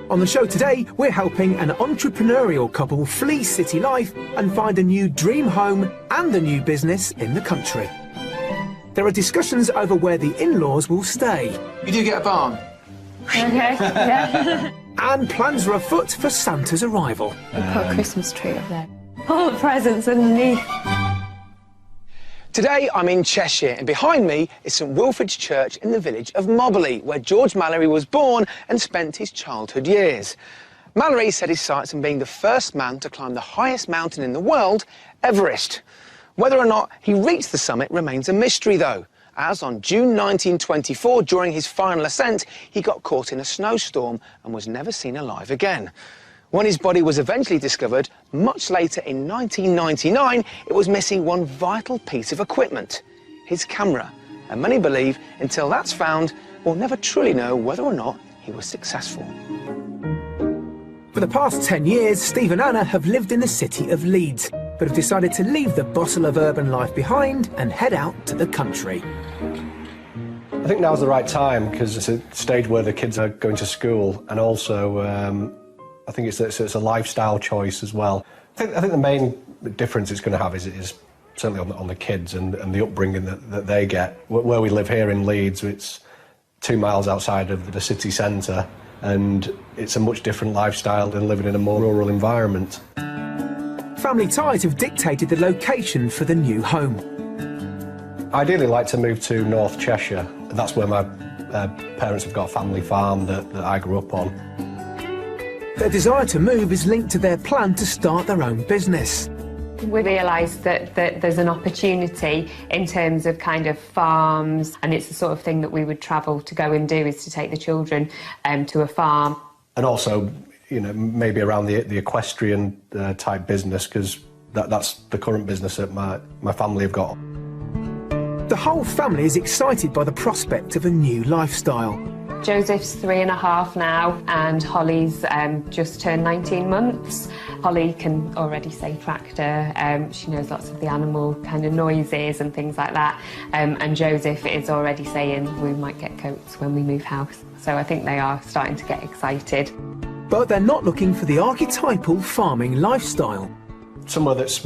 On the show today, we're helping an entrepreneurial couple flee city life and find a new dream home and a new business in the country. There are discussions over where the in-laws will stay. You do get a barn? Okay, yeah. And plans are afoot for Santa's arrival. We put a Christmas tree up there. All the presents underneath. Today I'm in Cheshire, and behind me is St Wilfrid's Church in the village of Mobberley, where George Mallory was born and spent his childhood years. Mallory set his sights on being the first man to climb the highest mountain in the world, Everest. Whether or not he reached the summit remains a mystery, though, as on June 1924, during his final ascent, he got caught in a snowstorm and was never seen alive again. When his body was eventually discovered, much later in 1999, it was missing one vital piece of equipment, his camera. And many believe, until that's found, we'll never truly know whether or not he was successful. For the past 10 years, Steve and Anna have lived in the city of Leeds, but have decided to leave the bustle of urban life behind and head out to the country. I think now's the right time, because it's a stage where the kids are going to school, and also I think it's a lifestyle choice as well. I think the main difference it's going to have is certainly on the kids and the upbringing that they get. Where we live here in Leeds, it's 2 miles outside of the city centre, and it's a much different lifestyle than living in a more rural environment. Family ties have dictated the location for the new home. Ideally, I'd like to move to North Cheshire. That's where my parents have got a family farm that I grew up on. Their desire to move is linked to their plan to start their own business. We realised that there's an opportunity in terms of kind of farms, and it's the sort of thing that we would travel to go and do, is to take the children to a farm. And also, you know, maybe around the equestrian type business, because that's the current business that my family have got. The whole family is excited by the prospect of a new lifestyle. Joseph's 3.5 now, and Holly's just turned 19 months. Holly can already say tractor, she knows lots of the animal kind of noises and things like that, and Joseph is already saying we might get goats when we move house. So I think they are starting to get excited. But they're not looking for the archetypal farming lifestyle. Somewhere that's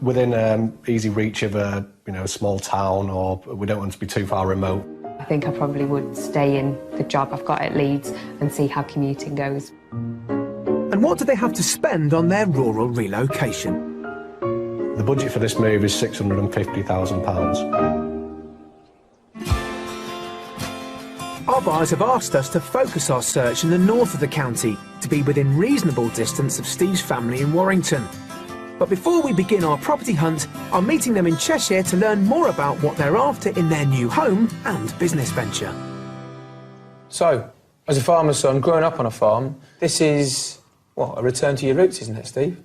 within easy reach of a small town, or we don't want to be too far remote. I think I probably would stay in the job I've got at Leeds and see how commuting goes. And what do they have to spend on their rural relocation? The budget for this move is £650,000. Our buyers have asked us to focus our search in the north of the county, to be within reasonable distance of Steve's family in Warrington. But before we begin our property hunt, I'm meeting them in Cheshire to learn more about what they're after in their new home and business venture. So, as a farmer's son, growing up on a farm, this is, what, a return to your roots, isn't it, Steve?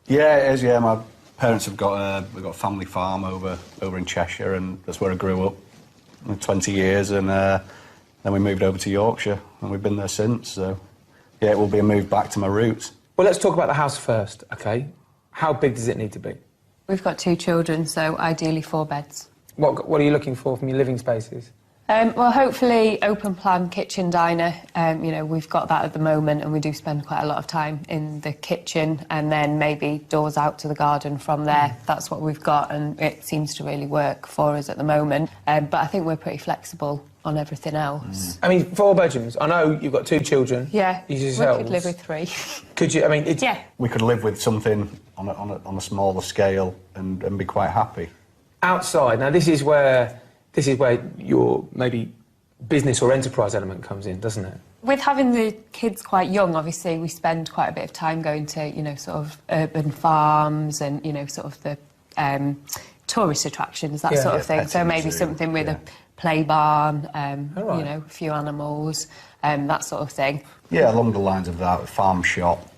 Yeah, it is, yeah. My parents have got a family farm over in Cheshire, and that's where I grew up for 20 years, and then we moved over to Yorkshire, and we've been there since, so yeah, it will be a move back to my roots. Well, let's talk about the house first, OK? How big does it need to be? We've got 2 children, so ideally 4 beds. What are you looking for from your living spaces? Well, hopefully open plan kitchen diner. We've got that at the moment, and we do spend quite a lot of time in the kitchen, and then maybe doors out to the garden from there. That's what we've got, and it seems to really work for us at the moment. But I think we're pretty flexible on everything else. I mean, 4 bedrooms. I know you've got 2 children. Yeah, we could live with 3. Could you? I mean, yeah. We could live with something on a smaller scale and be quite happy. Outside, now this is where your maybe business or enterprise element comes in, doesn't it? With having the kids quite young, obviously, we spend quite a bit of time going to, sort of urban farms and, sort of the tourist attractions, that sort of thing. So maybe something with a play barn, a few animals, that sort of thing. Yeah, along the lines of that, farm shop,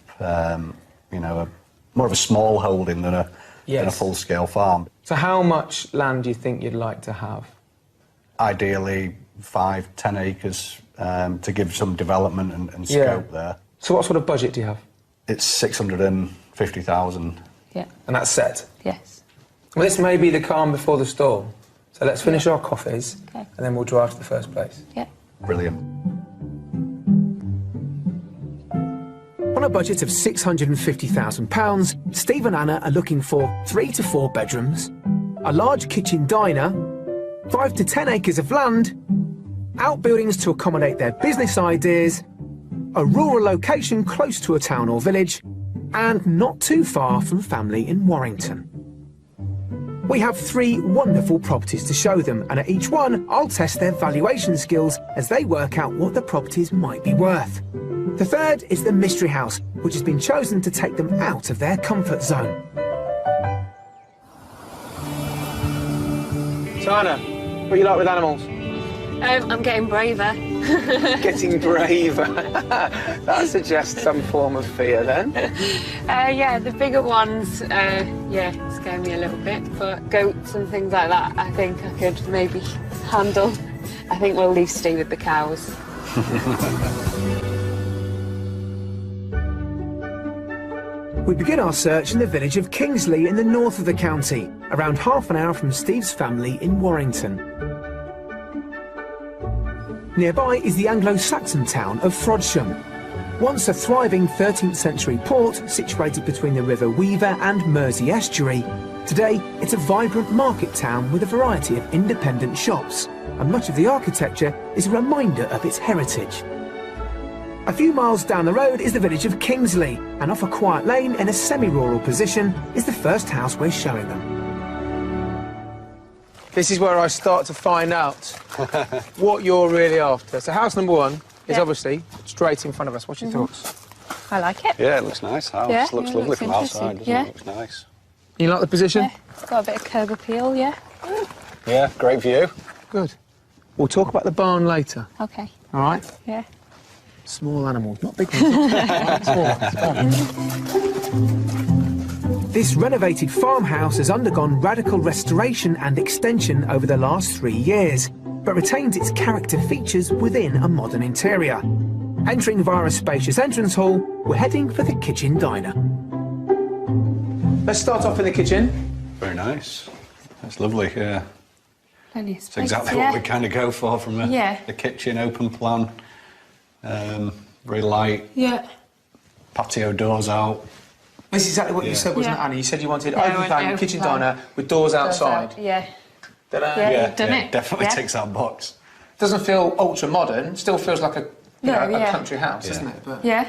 more of a small holding than a full-scale farm. So how much land do you think you'd like to have? Ideally 5-10 acres to give some development and scope there. So what sort of budget do you have? It's 650,000. Yeah. And that's set? Yes. Well, this may be the calm before the storm. So let's finish our coffees, and then we'll drive to the first place. Yeah. Brilliant. On a budget of £650,000, Steve and Anna are looking for 3 to 4 bedrooms, a large kitchen diner, 5 to 10 acres of land, outbuildings to accommodate their business ideas, a rural location close to a town or village, and not too far from family in Warrington. We have 3 wonderful properties to show them, and at each one I'll test their valuation skills as they work out what the properties might be worth. The third is the mystery house, which has been chosen to take them out of their comfort zone. So Anna, what do you like with animals? I'm getting braver. Getting braver. That suggests some form of fear then. Yeah, the bigger ones, scare me a little bit, but goats and things like that, I think I could maybe handle. I think we'll leave Steve with the cows. We begin our search in the village of Kingsley in the north of the county, around half an hour from Steve's family in Warrington. Nearby is the Anglo-Saxon town of Frodsham, once a thriving 13th century port situated between the River Weaver and Mersey estuary. Today, it's a vibrant market town with a variety of independent shops, and much of the architecture is a reminder of its heritage. A few miles down the road is the village of Kingsley, and off a quiet lane in a semi-rural position is the first house we're showing them. This is where I start to find out what you're really after. So house number 1 is obviously straight in front of us. What's your thoughts? I like it. Yeah, it looks nice. House Yeah, looks it lovely looks from outside, doesn't interesting. it? Looks nice. You like the position? Yeah, it's got a bit of curb appeal, yeah. Yeah, great view. Good. We'll talk about the barn later. Okay. All right? Yeah. Small animals, not big ones. Small. It's fine. This renovated farmhouse has undergone radical restoration and extension over the last 3 years, but retains its character features within a modern interior. Entering via a spacious entrance hall, we're heading for the kitchen diner. Let's start off in the kitchen. Very nice. That's lovely, yeah. Plenty of It's space, exactly yeah. what we kind of go for from the kitchen, open plan. Very light, Yeah. patio doors out. This is exactly what you said, wasn't it, Yeah. Anna? You said you wanted Yeah, I open want plan open kitchen plan. diner with doors outside. Yeah. Ta-da. Yeah. You've done it. Definitely Yeah. ticks that box. Doesn't feel ultra modern. Still feels like a Yeah. country house, Yeah. doesn't it? But Yeah.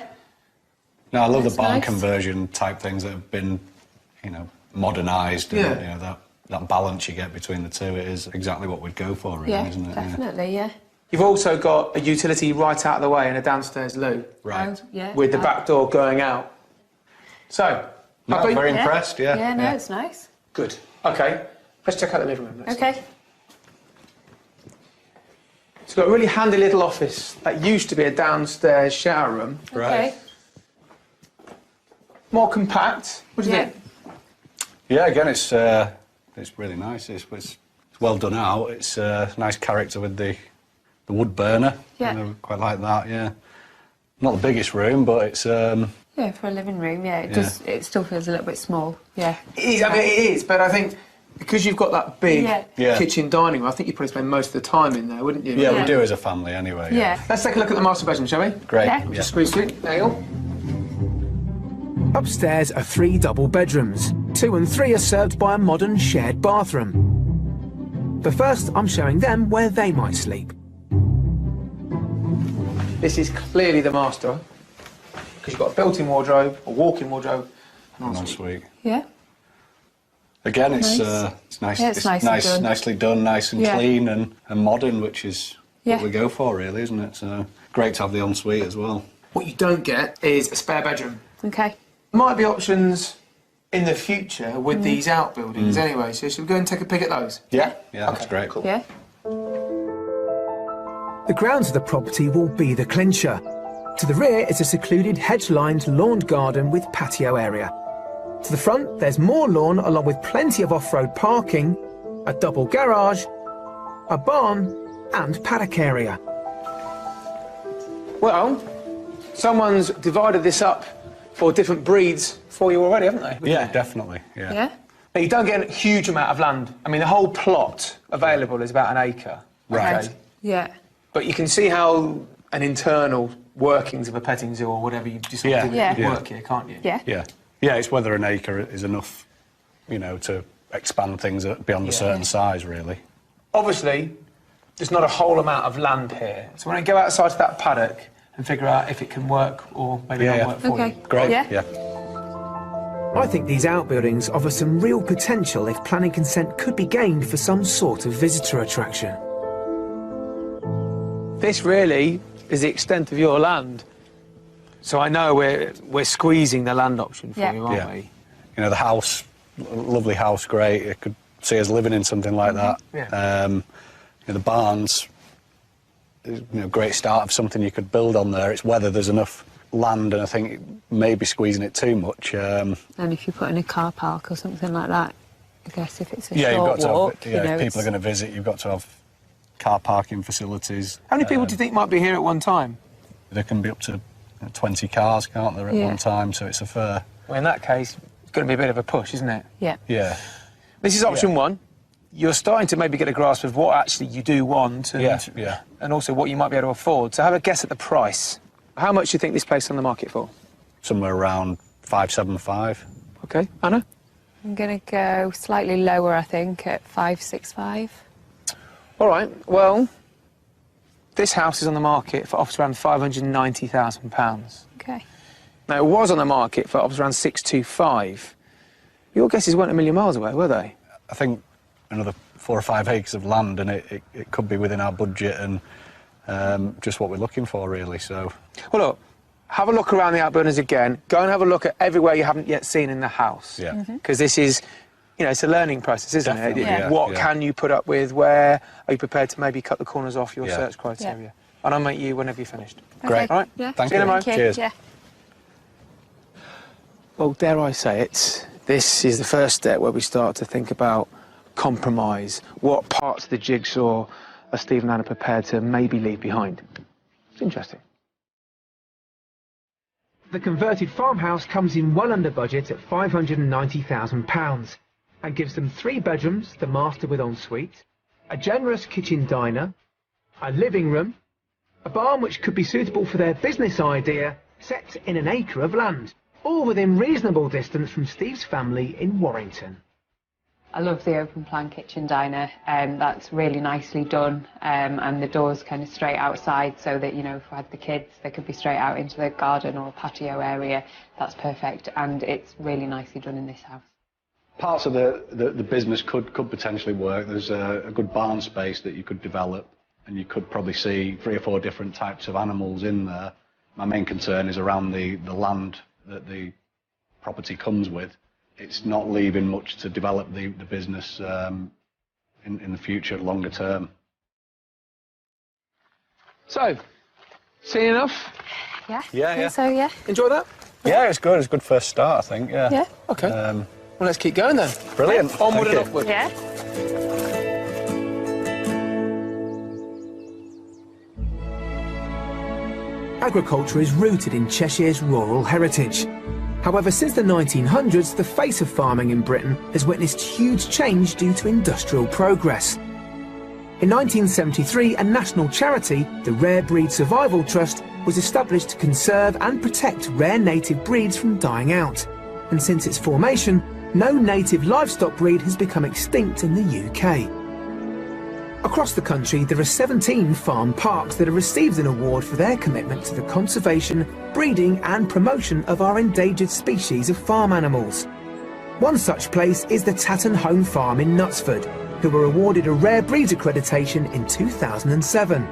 No, I love That's the barn nice. conversion type things that have been, modernised. Yeah. And, that balance you get between the two, it is exactly what we'd go for, really, Yeah, isn't it? definitely, yeah. you've also got a utility right out of the way and a downstairs loo Right. Oh, yeah. with the back door going out. So, No, happy? very Yeah. impressed, yeah. Yeah, no, it's nice. Good. Okay, let's check out the living room. Next. Okay. It's got a really handy little office that used to be a downstairs shower room. Right. Okay. More compact. What do you Yeah. think? Yeah, again, it's really nice. It's well done out. It's nice character with the wood burner. Yeah. Quite like that. Yeah. Not the biggest room, but it's Yeah, for a living room, yeah. It does. It still feels a little bit small. Yeah. It is, I mean, it is, but I think because you've got that big Yeah. kitchen dining room, I think you'd probably spend most of the time in there, wouldn't you? yeah, Yeah. we do as a family anyway. Yeah. Let's take a look at the master bedroom, shall we? Great. Yeah. Just squeeze through. There you go. Upstairs are 3 double bedrooms. 2 and 3 are served by a modern shared bathroom. But first, I'm showing them where they might sleep. This is clearly the master because you've got a built-in wardrobe, a walk-in wardrobe, and Nice ensuite. week. Yeah. Again, Nice. it's nice. Yeah, it's nicely done. Nicely done, nice and Yeah. clean and modern, which is Yeah. what we go for, really, isn't it? So great to have the ensuite as well. What you don't get is a spare bedroom. Okay. Might be options in the future with these outbuildings anyway, so should we go and take a peek at those? Yeah, that's Okay, great. cool. Yeah. The grounds of the property will be the clincher. To the rear is a secluded hedge-lined lawned garden with patio area. To the front, there's more lawn along with plenty of off-road parking, a double garage, a barn and paddock area. Well, someone's divided this up for different breeds for you already, haven't they? Yeah, definitely. Yeah. Yeah. Now, you don't get a huge amount of land. I mean, the whole plot available is about an acre. Right. okay? Yeah. But you can see how an internal workings of a petting zoo or whatever, you just sort of do it work here, can't you? Yeah. Yeah, it's whether an acre is enough, you know, to expand things beyond a certain size, really. Obviously, there's not a whole amount of land here, so when I go outside to that paddock and figure out if it can work or maybe not work for you. Great. Yeah. I think these outbuildings offer some real potential if planning consent could be gained for some sort of visitor attraction. This really is the extent of your land. So I know we're squeezing the land option for you, aren't we? You know, the house, lovely house, great. You could see us living in something like that. Yeah. You know, the barns, you know, great start of something you could build on there. It's whether there's enough land, and I think maybe squeezing it too much. And if you put in a car park or something like that, I guess if it's a you've short got to walk, have, if people are going to visit, you've got to have car parking facilities. How many people do you think might be here at one time? There can be up to 20 cars, can't there, at one time, so it's a fair... Well, in that case, it's going to be a bit of a push, isn't it? Yeah. Yeah. This is option one. You're starting to maybe get a grasp of what actually you do want and also what you might be able to afford. So have a guess at the price. How much do you think this place is on the market for? Somewhere around 575. OK. Anna? I'm going to go slightly lower, I think, at 565. All right, well, this house is on the market for offers around £590,000. OK. Now, it was on the market for offers around 625. Your guesses weren't a million miles away, were they? I think another 4 or 5 acres of land, and it could be within our budget and just what we're looking for, really, so... Well, look, have a look around the outbuildings again. Go and have a look at everywhere you haven't yet seen in the house. Yeah. Because this is, you know, it's a learning process, isn't it? Yeah. What can you put up with? Where are you prepared to maybe cut the corners off your search criteria? Yeah. And I'll meet you whenever you're finished. Great. All right? Yeah. Thank See you in a you. moment. Cheers. Yeah. Well, dare I say it, this is the first step where we start to think about compromise. What parts of the jigsaw are Steve and Anna prepared to maybe leave behind? It's interesting. The converted farmhouse comes in well under budget at £590,000 and gives them 3 bedrooms, the master with ensuite, a generous kitchen diner, a living room, a barn which could be suitable for their business idea, set in an acre of land, all within reasonable distance from Steve's family in Warrington. I love the open plan kitchen diner. That's really nicely done, and the door's kind of straight outside, so that, you know, if we had the kids, they could be straight out into the garden or patio area. That's perfect, and it's really nicely done in this house. Parts of the business could potentially work. There's a good barn space that you could develop, and you could probably see 3 or 4 different types of animals in there. My main concern is around the land that the property comes with. It's not leaving much to develop the business in the future, longer term. So, seen enough? Yeah. Yeah, I think yeah. So yeah. Enjoy that? Yeah, it's good. It's a good first start, I think. Yeah. Yeah. OK. Well, let's keep going then. Brilliant. Onward Thank and you. upward. Yeah. Agriculture is rooted in Cheshire's rural heritage. However, since the 1900s, the face of farming in Britain has witnessed huge change due to industrial progress. In 1973, a national charity, the Rare Breed Survival Trust, was established to conserve and protect rare native breeds from dying out. And since its formation, no native livestock breed has become extinct in the UK. Across the country, there are 17 farm parks that have received an award for their commitment to the conservation, breeding and promotion of our endangered species of farm animals. One such place is the Tatton Home Farm in Knutsford, who were awarded a Rare Breeds accreditation in 2007.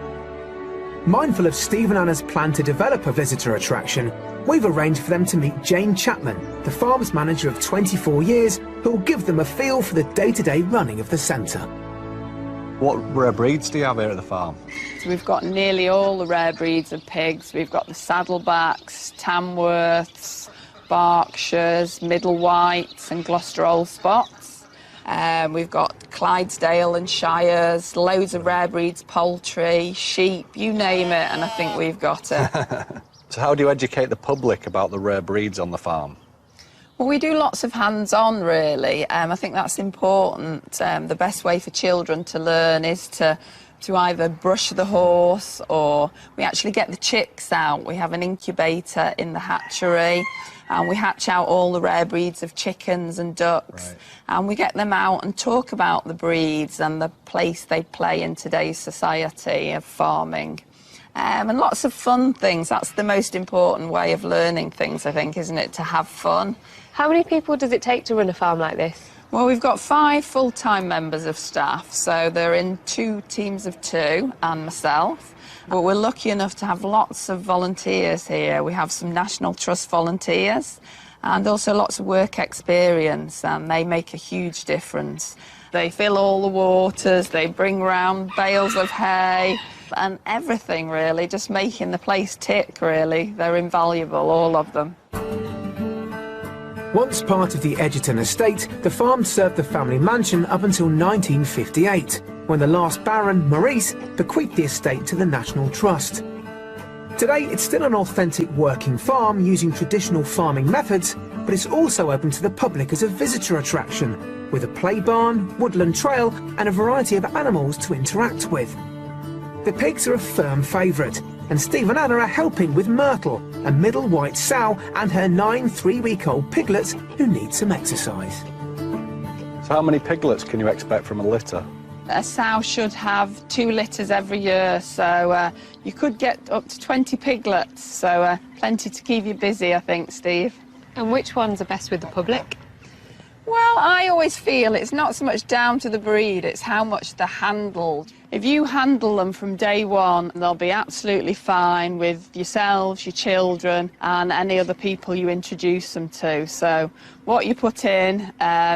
Mindful of Steve and Anna's plan to develop a visitor attraction, we've arranged for them to meet Jane Chapman, the farm's manager of 24 years, who will give them a feel for the day-to-day running of the centre. What rare breeds do you have here at the farm? So we've got nearly all the rare breeds of pigs. We've got the Saddlebacks, Tamworths, Berkshires, Middle Whites and Gloucester Old Spots. We've got Clydesdale and Shires, loads of rare breeds, poultry, sheep, you name it, and I think we've got it. So how do you educate the public about the rare breeds on the farm? Well, we do lots of hands-on, really. I think that's important. The best way for children to learn is to to either brush the horse, or we actually get the chicks out. We have an incubator in the hatchery, and we hatch out all the rare breeds of chickens and ducks. Right. And we get them out and talk about the breeds and the place they play in today's society of farming. And lots of fun things. That's the most important way of learning things, I think, isn't it? To have fun. How many people does it take to run a farm like this? Well, we've got 5 full-time members of staff, so they're in 2 teams of 2 and myself. But we're lucky enough to have lots of volunteers here. We have some National Trust volunteers and also lots of work experience, and they make a huge difference. They fill all the waters, they bring round bales of hay and everything, really, just making the place tick, really. They're invaluable, all of them. Once part of the Edgerton estate, the farm served the family mansion up until 1958, when the last Baron, Maurice, bequeathed the estate to the National Trust. Today, it's still an authentic working farm using traditional farming methods, but it's also open to the public as a visitor attraction, with a play barn, woodland trail, and a variety of animals to interact with. The pigs are a firm favourite, and Steve and Anna are helping with Myrtle, a middle white sow, and her 9 3-week-old piglets who need some exercise. So how many piglets can you expect from a litter? A sow should have 2 litters every year, so you could get up to 20 piglets, so plenty to keep you busy, I think, Steve. And which ones are best with the public? Well, I always feel it's not so much down to the breed, it's how much they're handled. If you handle them from day one, they'll be absolutely fine with yourselves, your children, and any other people you introduce them to. So what you put in,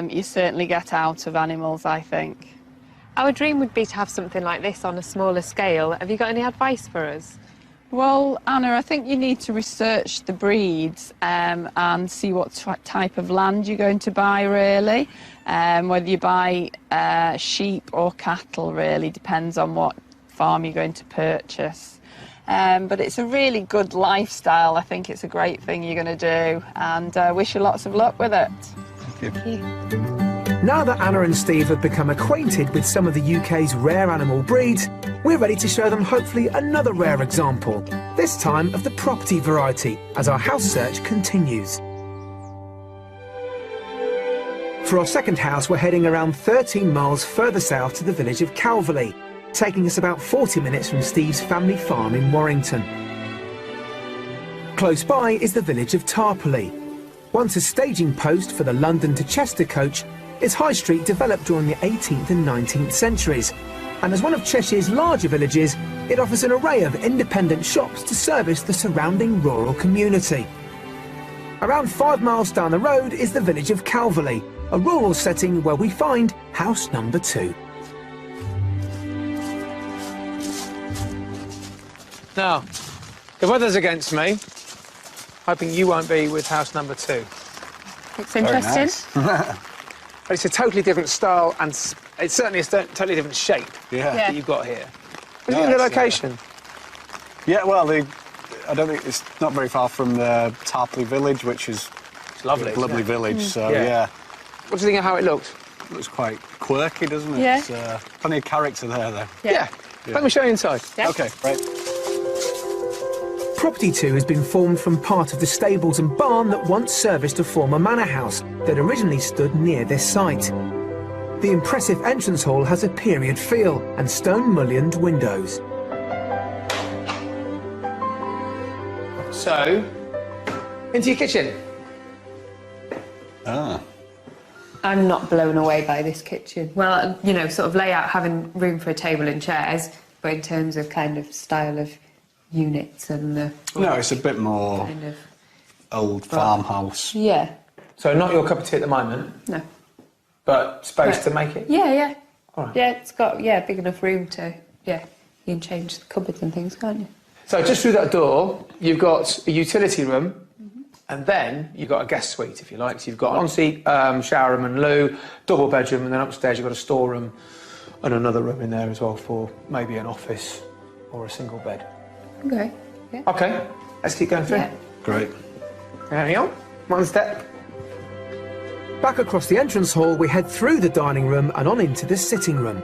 you certainly get out of animals, I think. Our dream would be to have something like this on a smaller scale. Have you got any advice for us? Well, Anna, I think you need to research the breeds and see what type of land you're going to buy, really. Whether you buy sheep or cattle, really, depends on what farm you're going to purchase. But it's a really good lifestyle. I think it's a great thing you're going to do, and I wish you lots of luck with it. Thank you. Now that Anna and Steve have become acquainted with some of the UK's rare animal breeds, we're ready to show them hopefully another rare example, this time of the property variety, as our house search continues. For our second house, we're heading around 13 miles further south to the village of Calverley, taking us about 40 minutes from Steve's family farm in Warrington. Close by is the village of Tarporley. Once a staging post for the London to Chester coach, its high street developed during the 18th and 19th centuries, and as one of Cheshire's larger villages, it offers an array of independent shops to service the surrounding rural community. Around 5 miles down the road is the village of Calverley, a rural setting where we find house number 2. Now, the weather's against me. Hoping you won't be with house number 2. It's interesting. Nice. It's a totally different style, and it's certainly a totally different shape that you've got here. What do you think of the location? Yeah, well, I don't think it's not very far from the Tarporley village, which is It's lovely. a lovely village. So Yeah. What do you think of how it looks? it looks quite quirky, doesn't it? Yeah. It's, plenty of character there, though. Yeah. Let me show you inside. Yeah. Okay, right. Property 2 has been formed from part of the stables and barn that once serviced a former manor house that originally stood near this site. The impressive entrance hall has a period feel and stone mullioned windows. So, into your kitchen. Ah. I'm not blown away by this kitchen. Well, you know, sort of layout, having room for a table and chairs, but in terms of kind of style of units and the... No, it's a bit more kind of... old farmhouse. Yeah. So not your cup of tea at the moment, No. but space Right. to make it? Yeah, yeah. All right. Yeah, it's got, big enough room to, you can change the cupboards and things, can't you? So just through that door, you've got a utility room, and then you've got a guest suite, if you like. So you've got an ensuite, shower room and loo, double bedroom, and then upstairs you've got a storeroom and another room in there as well for maybe an office or a single bed. Okay. Yeah. Okay, let's keep going through. Yeah. Great. There we go. One step. Back across the entrance hall, we head through the dining room and on into the sitting room.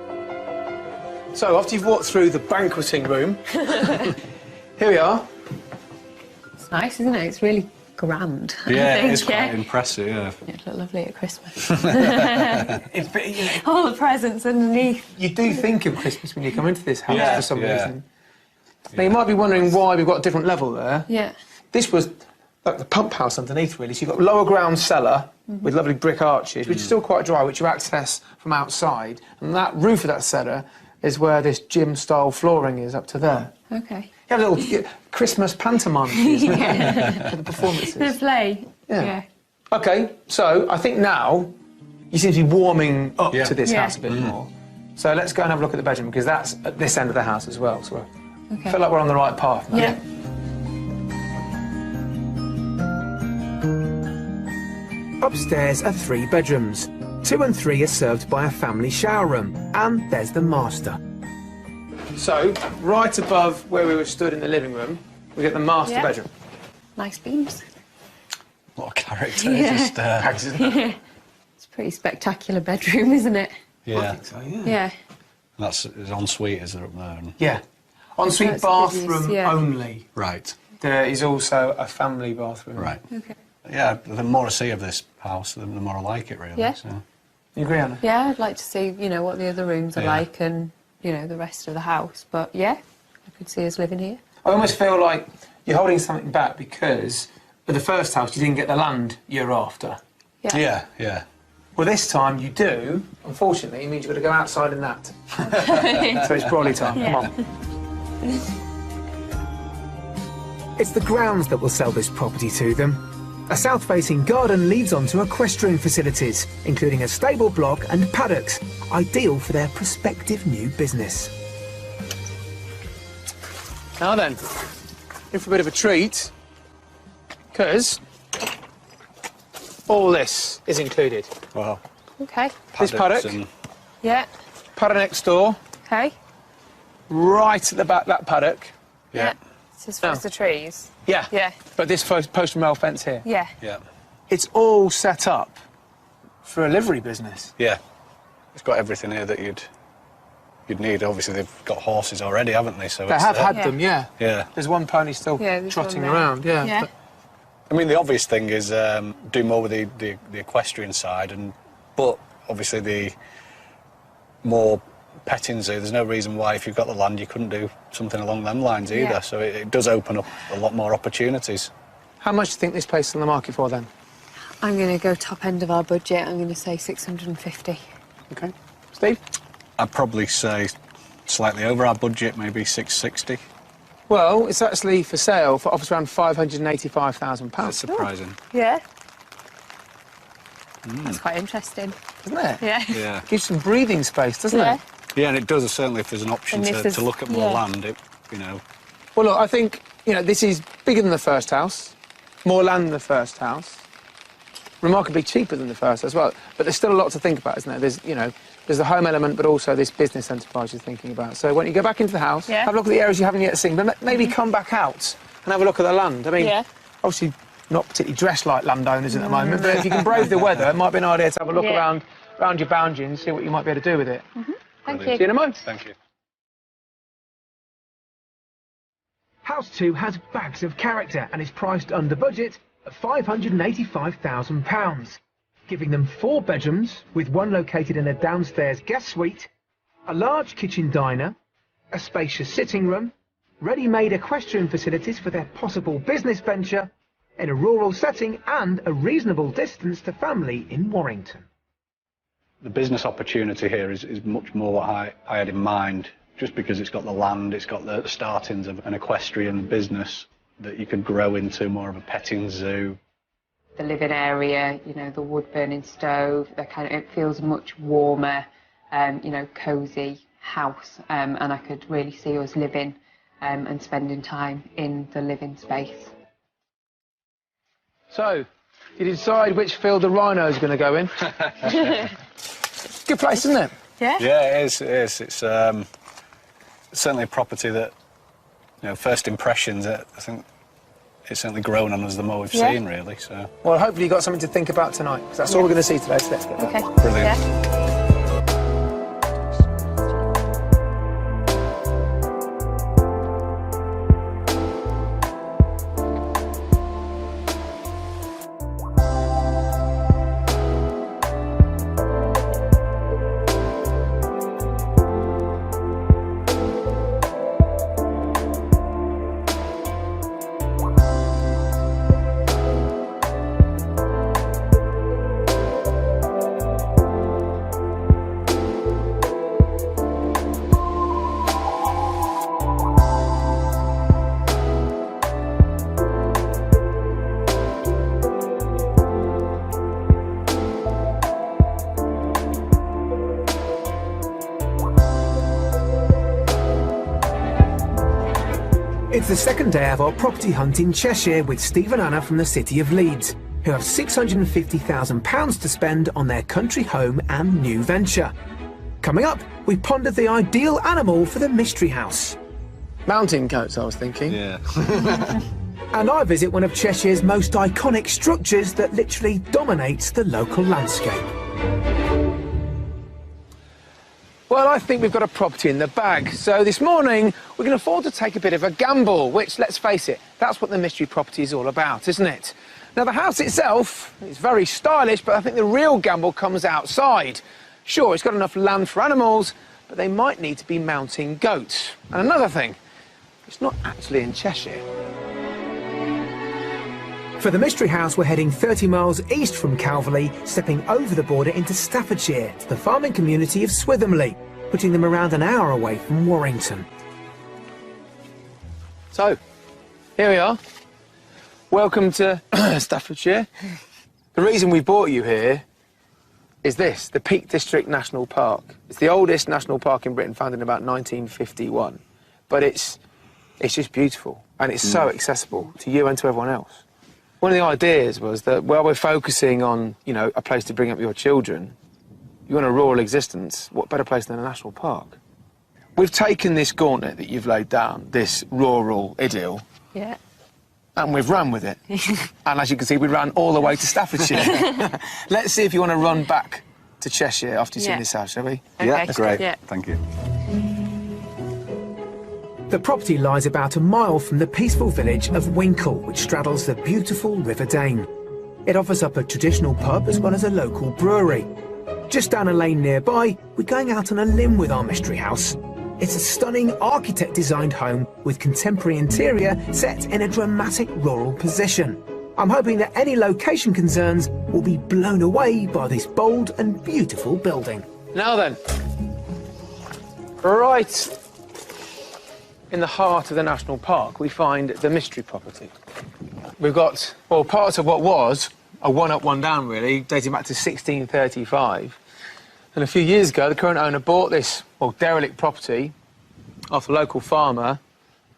So, after you've walked through the banqueting room, here we are. It's nice, isn't it? It's really grand. Yeah, I think, it's quite impressive, yeah. It'd look lovely at Christmas. You All the presents underneath. do think of Christmas when you come into this house Yeah, for some yeah. reason. Now, you might be wondering why we've got a different level there. Yeah. This was like the pump house underneath, really. So you've got lower ground cellar with lovely brick arches, which is still quite dry, which you access from outside. And that roof of that cellar is where this gym-style flooring is, up to there. Okay. You have a little Christmas pantomime for the performances. The play. Yeah. OK, so I think now you seem to be warming up Yeah. to this Yeah. house a bit more. So let's go and have a look at the bedroom, because that's at this end of the house as well. So Okay. I feel like we're on the right path now. Yeah. Upstairs are 3 bedrooms. 2 and 3 are served by a family shower room, and there's the master. So, right above where we were stood in the living room, we get the master Yeah. bedroom. Nice beams. A lot of character, Yeah. just, It's a pretty spectacular bedroom, isn't it? yeah. So, yeah. Yeah. That's his ensuite, is it, up there? Yeah. Ensuite That's good news, bathroom yeah. only. Right, There is also a family bathroom. right. Okay. Yeah, the more I see of this house, the more I like it, really. Yeah. So. You agree, Anna? Yeah, I'd like to see, what the other rooms are Yeah. like and, the rest of the house. But yeah, I could see us living here. I almost feel like you're holding something back because with the first house you didn't get the land year after. Yeah. Yeah, yeah. Well, this time you do. Unfortunately, it means you've got to go outside in that. So it's brolly time. Yeah. Come on. It's the grounds that will sell this property to them. A south-facing garden leads on to equestrian facilities, including a stable block and paddocks, ideal for their prospective new business. Now then, in for a bit of a treat, because all this is included. Well, Okay. This paddocks paddock. and Yeah. Paddock next door, Okay. right at the back, that paddock. Yeah. It's as far as the trees. Yeah. Yeah. But this post and rail fence here. Yeah. yeah, It's all set up for a livery business. yeah. It's got everything here that you'd need. Obviously, they've got horses already, haven't they? So They it's, have had Yeah. them, yeah. Yeah. There's one pony still Yeah, there's trotting one there. around, yeah. Yeah. But I mean, the obvious thing is do more with the equestrian side, but obviously the more petting zoo. There's no reason why, if you've got the land, you couldn't do something along them lines either. Yeah. So it does open up a lot more opportunities. how much do you think this place is on the market for then? I'm going to go top end of our budget. I'm going to say 650. Okay. Steve? I'd probably say slightly over our budget, maybe 660. Well, it's actually for sale for offers around £585,000. That's surprising. Yeah. That's quite interesting. Isn't it? Yeah. Yeah. Gives some breathing space, doesn't Yeah. it? Yeah, and it does, certainly, if there's an option And this to is- look at more yeah. land, Well, look, I think, this is bigger than the first house, more land than the first house, remarkably cheaper than the first as well. But there's still a lot to think about, isn't there? There's the home element, but also this business enterprise you're thinking about. So why don't you go back into the house, Yeah. have a look at the areas you haven't yet seen, but maybe come back out and have a look at the land. I mean, Yeah. obviously not particularly dressed like landowners at the moment, but if you can brave the weather, it might be an idea to have a look Yeah. around your boundary and see what you might be able to do with it. Thank See you you. in a moment. Thank you. House 2 has bags of character and is priced under budget at £585,000, giving them 4 bedrooms, with one located in a downstairs guest suite, a large kitchen diner, a spacious sitting room, ready-made equestrian facilities for their possible business venture, in a rural setting and a reasonable distance to family in Warrington. The business opportunity here is much more what I had in mind, just because it's got the land, it's got the startings of an equestrian business that you could grow into more of a petting zoo. The living area, the wood-burning stove, it feels much warmer, cosy house, and I could really see us living and spending time in the living space. So, did you decide which field the rhino's going to go in? Good place, isn't it? Yeah? Yeah, it is. It's certainly a property that, first impressions, I think it's certainly grown on us the more we've Yeah. seen, really. So Well, hopefully you got something to think about tonight, because that's all we're going to see today, so let's get that. Okay. Brilliant. Yeah. It's the second day of our property hunt in Cheshire with Steve and Anna from the city of Leeds, who have £650,000 to spend on their country home and new venture. Coming up, we pondered the ideal animal for the mystery house. Mountain goats, I was thinking. Yeah. And I visit one of Cheshire's most iconic structures that literally dominates the local landscape. Well, I think we've got a property in the bag. So this morning, we can afford to take a bit of a gamble, which, let's face it, that's what the mystery property is all about, isn't it? Now, the house itself is very stylish, but I think the real gamble comes outside. Sure, it's got enough land for animals, but they might need to be mounting goats. And another thing, it's not actually in Cheshire. For the mystery house, we're heading 30 miles east from Calverley, stepping over the border into Staffordshire to the farming community of Swithamley, putting them around an hour away from Warrington. So, here we are. Welcome to Staffordshire. The reason we brought you here is this, the Peak District National Park. It's the oldest national park in Britain, founded in about 1951. But it's just beautiful, and it's so accessible to you and to everyone else. One of the ideas was that while we're focusing on, you know, a place to bring up your children, you want a rural existence, what better place than a national park? We've taken this gauntlet that you've laid down, this rural idyll, Yeah. and we've run with it. And as you can see, we ran all the way to Staffordshire. Let's see if you want to run back to Cheshire after you've seen this house, shall we? Okay. Yeah, great. Yeah. Thank you. The property lies about a mile from the peaceful village of Winkle, which straddles the beautiful River Dane. It offers up a traditional pub as well as a local brewery. Just down a lane nearby, we're going out on a limb with our mystery house. It's a stunning architect-designed home with contemporary interior set in a dramatic rural position. I'm hoping that any location concerns will be blown away by this bold and beautiful building. Now then, right in the heart of the national park, we find the mystery property. We've got, well, parts of what was a one up, one down, really, dating back to 1635. And a few years ago, the current owner bought this, well, derelict property off a local farmer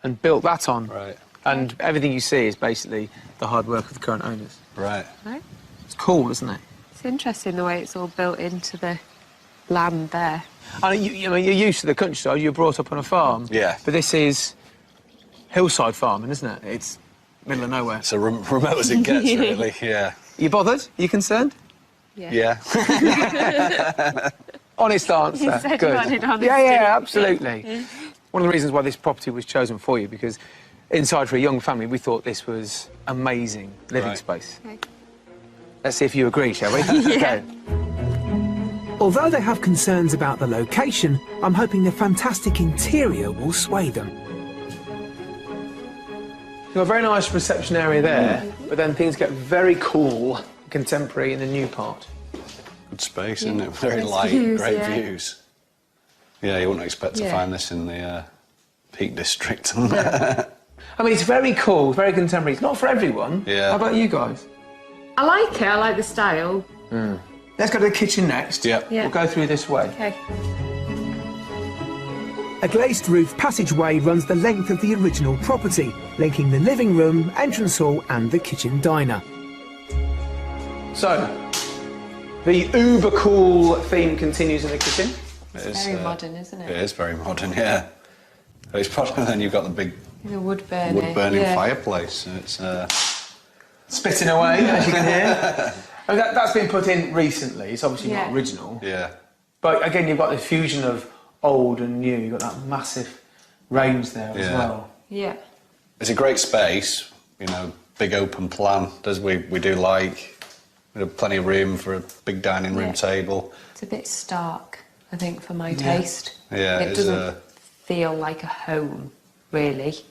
and built that on. Right. And everything you see is basically the hard work of the current owners. Right. Right. It's cool, isn't it? It's interesting the way it's all built into the land there. And I mean, you're used to the countryside, you were brought up on a farm. Yeah. But this is hillside farming, isn't it? It's middle of nowhere. So remote as it gets, really, yeah. You bothered? Are you concerned? Yeah. Honest answer. You said Good. you wanted honesty. Yeah, absolutely. One of the reasons why this property was chosen for you, because inside for a young family, we thought this was amazing living Right. space. Okay. Let's see if you agree, shall we? Yeah. Okay. Although they have concerns about the location, I'm hoping the fantastic interior will sway them. You've got a very nice reception area there, but then things get very cool, contemporary in the new part. Good space, isn't it? Very Nice light, views, great yeah. views. Yeah, you wouldn't expect to Yeah. find this in the Peak District. I mean, it's very cool, very contemporary. It's not for everyone. Yeah. How about you guys? I like it. I like the style. Let's go to the kitchen next. Yeah. Yeah. We'll go through this way. Okay. A glazed roof passageway runs the length of the original property, linking the living room, entrance hall and the kitchen diner. So, the uber cool theme continues in the kitchen. It is, Very modern, isn't It it? is very modern, yeah. It's modern, and then you've got the big The wood burning. wood-burning yeah. fireplace. It's Spitting away, as you can hear. I mean, that's been put in recently. It's obviously not Yeah. original. yeah, But again, you've got the fusion of old and new. You've got that massive range there as Yeah. well. Yeah. it's a great space. You know, big open plan. We do like. We have plenty of room for a big dining room Yeah. table. It's a bit stark, I think, for my taste. Yeah, It it's, doesn't feel like a home, really.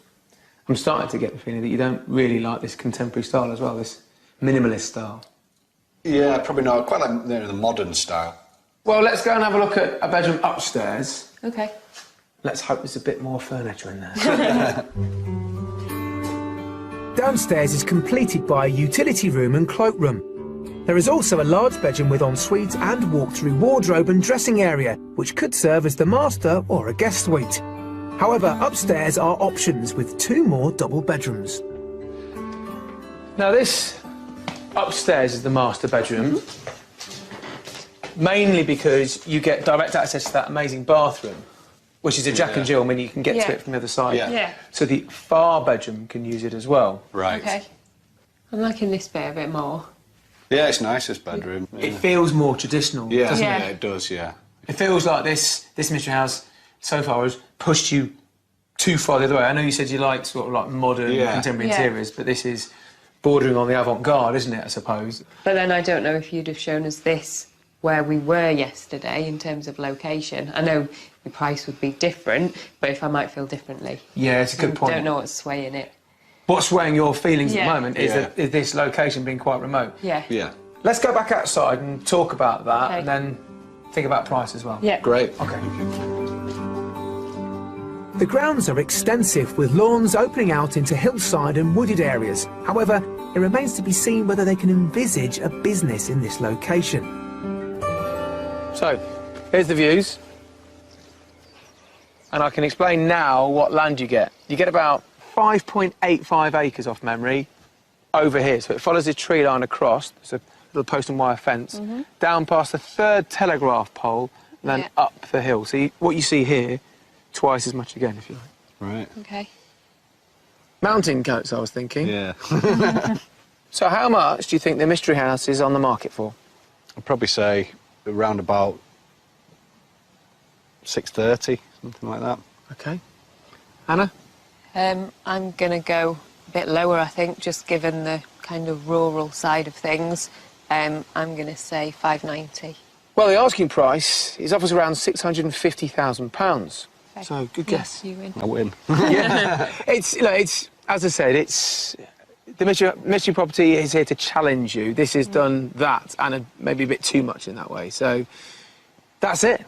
I'm starting to get the feeling that you don't really like this contemporary style as well, this minimalist style. Yeah, probably not. Quite like the modern style. Well, let's go and have a look at a bedroom upstairs. Okay. Let's hope there's a bit more furniture in there. Downstairs is completed by a utility room and cloakroom. There is also a large bedroom with ensuite and walk-through wardrobe and dressing area, which could serve as the master or a guest suite. However, upstairs are options with 2 more double bedrooms. Now this upstairs is the master bedroom, mainly because you get direct access to that amazing bathroom, which is a Jack and Jill. I mean, you can get to it from the other side. Yeah. So the far bedroom can use it as well. Right. Okay. I'm liking this bit a bit more. Yeah, it's nice, this bedroom. It feels more traditional, Yeah, doesn't yeah, it? it does, yeah. It feels like this mystery house so far has pushed you too far the other way. I know you said you like sort of like modern, contemporary interiors, but this is bordering on the avant-garde, isn't it, I suppose? But then I don't know if you'd have shown us this where we were yesterday in terms of location. I know the price would be different, but if I might feel differently. Yeah, it's a good point. I don't know what's swaying it. What's swaying your feelings at the Yeah. moment is, is this location being quite remote. Yeah. Yeah. Let's go back outside and talk about that, Okay. and then think about price as well. Yeah. Great. Okay. The grounds are extensive, with lawns opening out into hillside and wooded areas. However, it remains to be seen whether they can envisage a business in this location. So, here's the views. And I can explain now what land you get. You get about 5.85 acres off memory over here. So it follows the tree line across. There's a little post and wire fence. Down past the 3rd telegraph pole, and then up the hill. So what you see here, twice as much again, if you like. Right. Okay. Mountain goats, I was thinking. Yeah. So how much do you think the mystery house is on the market for? I'd probably say around about 630, something like that. Okay. Hannah? I'm going to go a bit lower, I think, just given the kind of rural side of things. I'm going to say 590. Well, the asking price is offers around £650,000. Okay. So, good guess. You win. I win. Yeah. It's as I said, it's the mystery property is here to challenge you. This has done that and maybe a bit too much in that way. So that's it.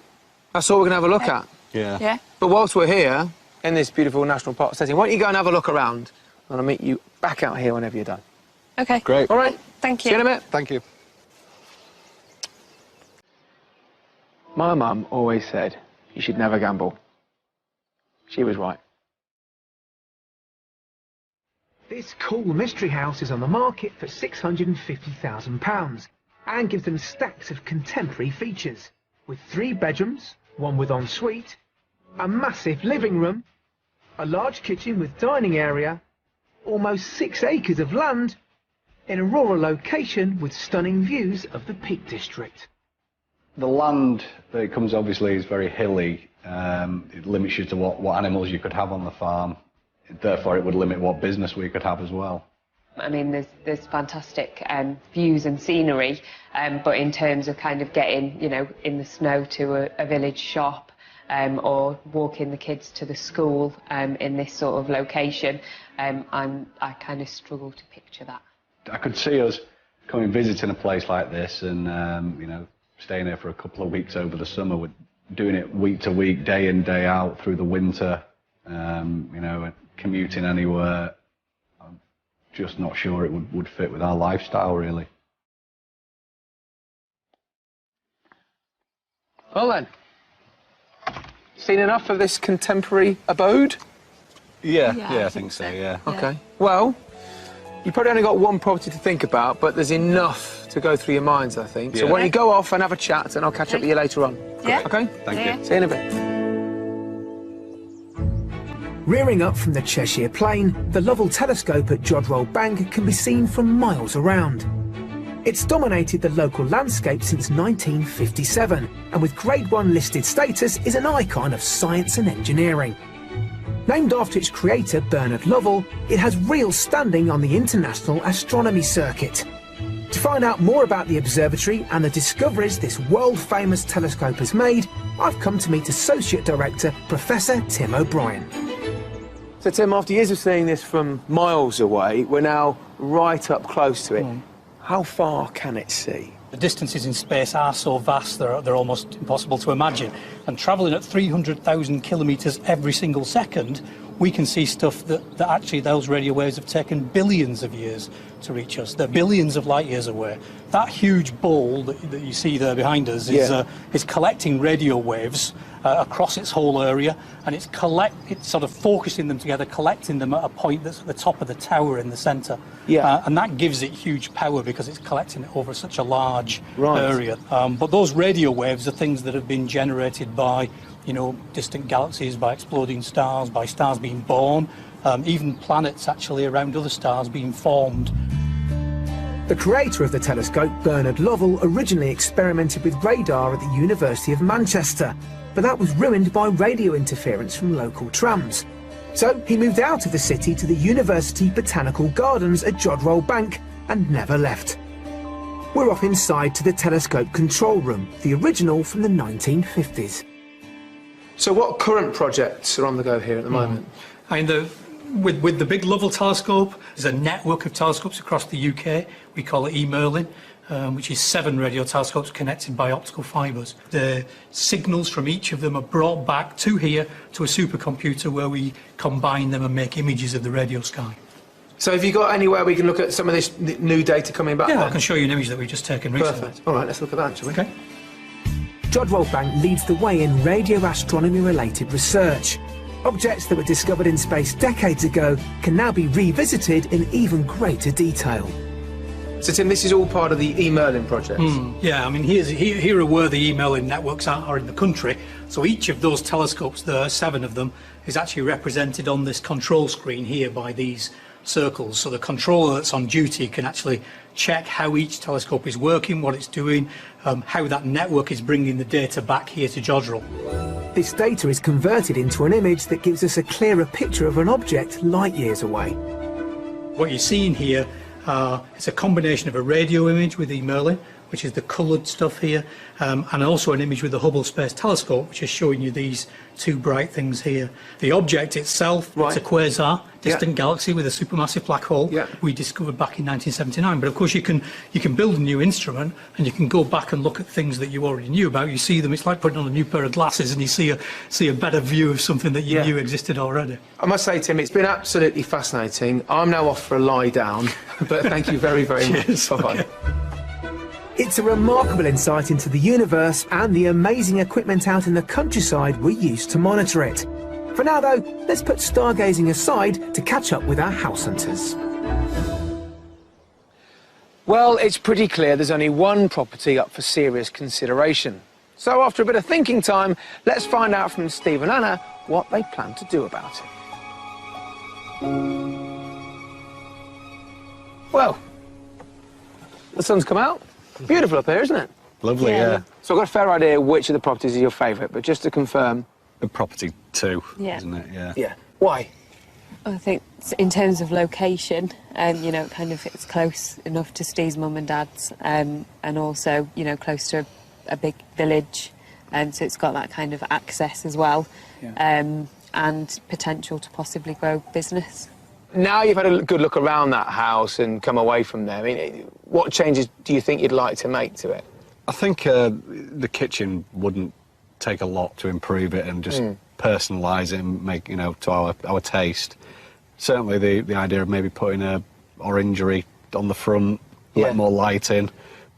That's all we're going to have a look at. Yeah. Yeah. But whilst we're here in this beautiful national park setting, why don't you go and have a look around, and I'll meet you back out here whenever you're done. Okay. Great. All right. Thank See you. you in a minute. Thank you. My mum always said you should never gamble. She was right. This cool mystery house is on the market for £650,000 and gives them stacks of contemporary features, with 3 bedrooms, 1 with ensuite, a massive living room, a large kitchen with dining area, almost 6 acres of land, in a rural location with stunning views of the Peak District. The land that it comes obviously is very hilly. It limits you to what animals you could have on the farm. Therefore, it would limit what business we could have as well. I mean, there's fantastic views and scenery, but in terms of kind of getting, you know, in the snow to a village shop or walking the kids to the school in this sort of location, I kind of struggle to picture that. I could see us coming visiting a place like this and, you know, staying there for a couple of weeks over the summer, with doing it week to week, day in, day out through the winter, you know, commuting anywhere. I'm just not sure it would fit with our lifestyle, really. Well then, seen enough of this contemporary abode? Yeah, Yeah, I think so, yeah. Okay. Well, you probably only got one property to think about, but there's enough to go through your minds, I think. So Yeah. why don't you go off and have a chat, and I'll catch up with you later on. Yeah. Okay? Thank you. See you in a bit. Rearing up from the Cheshire Plain, the Lovell Telescope at Jodrell Bank can be seen from miles around. It's dominated the local landscape since 1957, and with Grade 1 listed status, is an icon of science and engineering. Named after its creator, Bernard Lovell, it has real standing on the International Astronomy Circuit. To find out more about the observatory and the discoveries this world-famous telescope has made, I've come to meet Associate Director, Professor Tim O'Brien. So, Tim, after years of seeing this from miles away, we're now right up close to it. How far can it see? The distances in space are so vast, they're almost impossible to imagine. And travelling at 300,000 kilometres every single second, we can see stuff that actually those radio waves have taken billions of years to reach us. They're billions of light years away. That huge ball that you see there behind us is collecting radio waves across its whole area, and it's sort of focusing them together, collecting them at a point that's at the top of the tower in the centre. And that gives it huge power because it's collecting it over such a large area. But those radio waves are things that have been generated by, you know, distant galaxies, by exploding stars, by stars being born, even planets actually around other stars being formed. The creator of the telescope, Bernard Lovell, originally experimented with radar at the University of Manchester, but that was ruined by radio interference from local trams. So he moved out of the city to the University Botanical Gardens at Jodrell Bank and never left. We're off inside to the telescope control room, the original from the 1950s. So what current projects are on the go here at the moment? With the big Lovell telescope, there's a network of telescopes across the UK. We call it eMerlin, which is 7 radio telescopes connected by optical fibres. The signals from each of them are brought back to here to a supercomputer where we combine them and make images of the radio sky. So have you got anywhere we can look at some of this new data coming back? Yeah, I can show you an image that we've just taken recently. Perfect. All right, let's look at that, shall we? Okay. Jodrell Bank leads the way in radio astronomy-related research. Objects that were discovered in space decades ago can now be revisited in even greater detail. So Tim, this is all part of the eMerlin project? Yeah, I mean, here are where the eMerlin networks are in the country. So each of those telescopes, there are 7 of them, is actually represented on this control screen here by these circles. So the controller that's on duty can actually check how each telescope is working, what it's doing, how that network is bringing the data back here to Jodrell. This data is converted into an image that gives us a clearer picture of an object light years away. What you're seeing here is a combination of a radio image with eMerlin, which is the coloured stuff here, and also an image with the Hubble Space Telescope, which is showing you these 2 bright things here. The object itself, it's a quasar, distant galaxy with a supermassive black hole, we discovered back in 1979. But of course you can build a new instrument and you can go back and look at things that you already knew about. You see them, it's like putting on a new pair of glasses and you see a better view of something that you knew existed already. I must say, Tim, it's been absolutely fascinating. I'm now off for a lie down, but thank you very, very much. Bye-bye. It's a remarkable insight into the universe and the amazing equipment out in the countryside we use to monitor it. For now, though, let's put stargazing aside to catch up with our house hunters. Well, it's pretty clear there's only one property up for serious consideration. So after a bit of thinking time, let's find out from Steve and Anna what they plan to do about it. Well, the sun's come out. Beautiful up here, isn't it? Lovely, yeah. So I've got a fair idea which of the properties is your favourite, but just to confirm... Property 2, isn't it? Yeah. Why? I think in terms of location, you know, kind of it's close enough to Steve's mum and dad's, and also, you know, close to a big village, and so it's got that kind of access as well, and potential to possibly grow business. Now you've had a good look around that house and come away from there, I mean, what changes do you think you'd like to make to it? I think the kitchen wouldn't take a lot to improve it and just personalise it and make, you know, to our taste. Certainly the idea of maybe putting a orangery on the front, let more light in,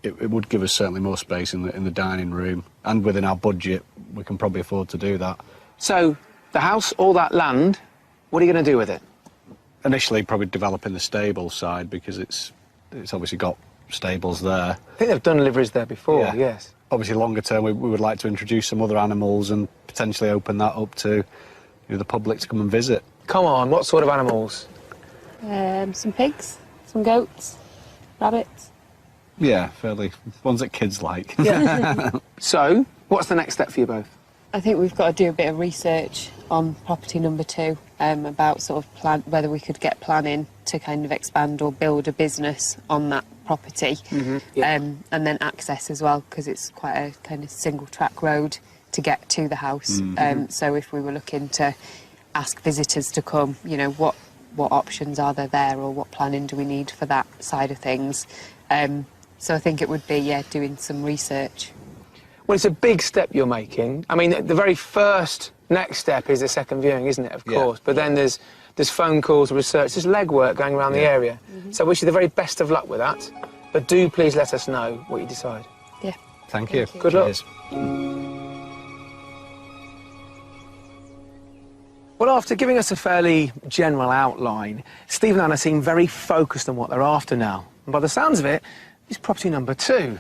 it would give us certainly more space in the dining room, and within our budget we can probably afford to do that. So The house, all that land, what are you going to do with it? Initially, probably developing the stable side, because it's obviously got stables there. I think they've done liveries there before, yeah. Yes. Obviously, longer term, we would like to introduce some other animals and potentially open that up to the public to come and visit. Come on, what sort of animals? Some pigs, some goats, rabbits. Yeah, fairly. Ones that kids like. Yeah. So, what's the next step for you both? I think we've got to do a bit of research on property number 2 about sort of whether we could get planning to kind of expand or build a business on that property. Mm-hmm. Yeah. And then access as well, because it's quite a kind of single track road to get to the house. Mm-hmm. So if we were looking to ask visitors to come, you know, what options are there or what planning do we need for that side of things. So I think it would be, yeah, doing some research. Well, it's a big step you're making. I mean, the very first Next step is the second viewing, isn't it, of Yeah. course? But then there's phone calls, research, there's legwork going around the area. So I wish you the very best of luck with that. But do please let us know what you decide. Yeah. Thank you. Good luck. Cheers. Well, after giving us a fairly general outline, Steve and Anna seem very focused on what they're after now. And by the sounds of it, it's property number 2.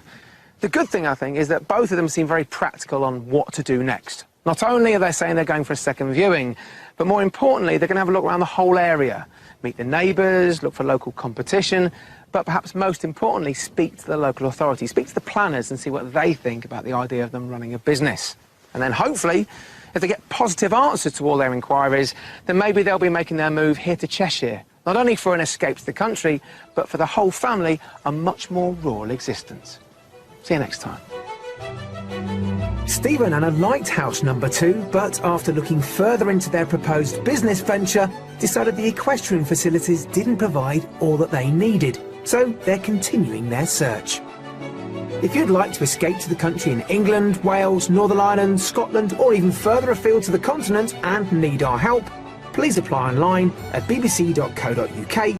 The good thing, I think, is that both of them seem very practical on what to do next. Not only are they saying they're going for a second viewing, but more importantly, they're going to have a look around the whole area, meet the neighbours, look for local competition, but perhaps most importantly, speak to the local authorities, speak to the planners and see what they think about the idea of them running a business. And then hopefully, if they get positive answers to all their inquiries, then maybe they'll be making their move here to Cheshire, not only for an escape to the country, but for the whole family, a much more rural existence. See you next time. Steve and Anna liked house number 2, but after looking further into their proposed business venture, decided the equestrian facilities didn't provide all that they needed, so they're continuing their search. If you'd like to escape to the country in England, Wales, Northern Ireland, Scotland, or even further afield to the continent and need our help, please apply online at bbc.co.uk